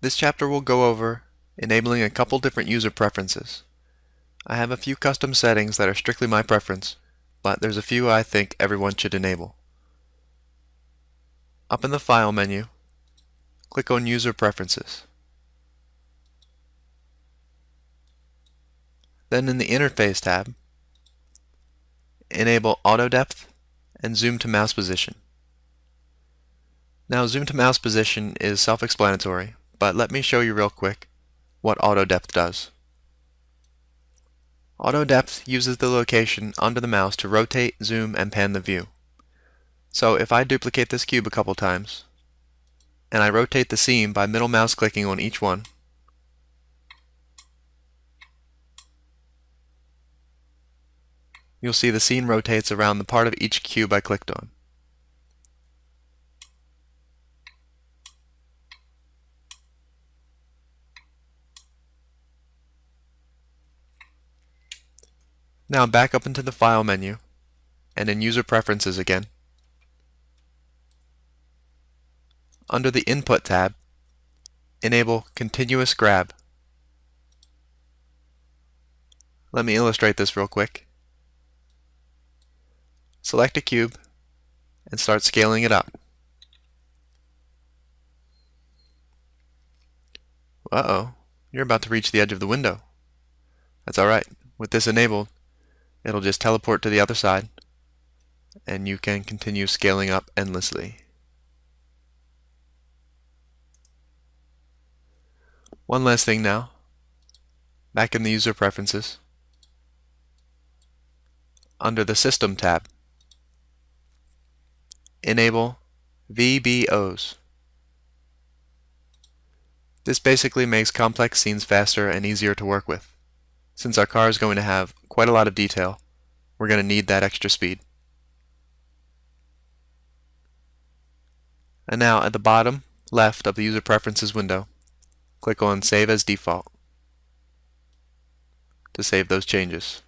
This chapter will go over enabling a couple different user preferences. I have a few custom settings that are strictly my preference, but there's a few I think everyone should enable. Up in the File menu, click on User Preferences. Then in the Interface tab, enable Auto Depth and Zoom to Mouse Position. Now, Zoom to Mouse Position is self-explanatory, but let me show you real quick what Auto Depth does. Auto Depth uses the location under the mouse to rotate, zoom, and pan the view. So if I duplicate this cube a couple times, and I rotate the seam by middle mouse clicking on each one, you'll see the scene rotates around the part of each cube I clicked on. Now back up into the File menu, and in User Preferences again. Under the Input tab, enable Continuous Grab. Let me illustrate this real quick. Select a cube and start scaling it up. Uh-oh, you're about to reach the edge of the window. That's alright. With this enabled, it'll just teleport to the other side, and you can continue scaling up endlessly. One last thing now. Back in the User Preferences, under the System tab, enable VBOs. This basically makes complex scenes faster and easier to work with. Since our car is going to have quite a lot of detail, we're going to need that extra speed. And now at the bottom left of the User Preferences window, click on Save as Default to save those changes.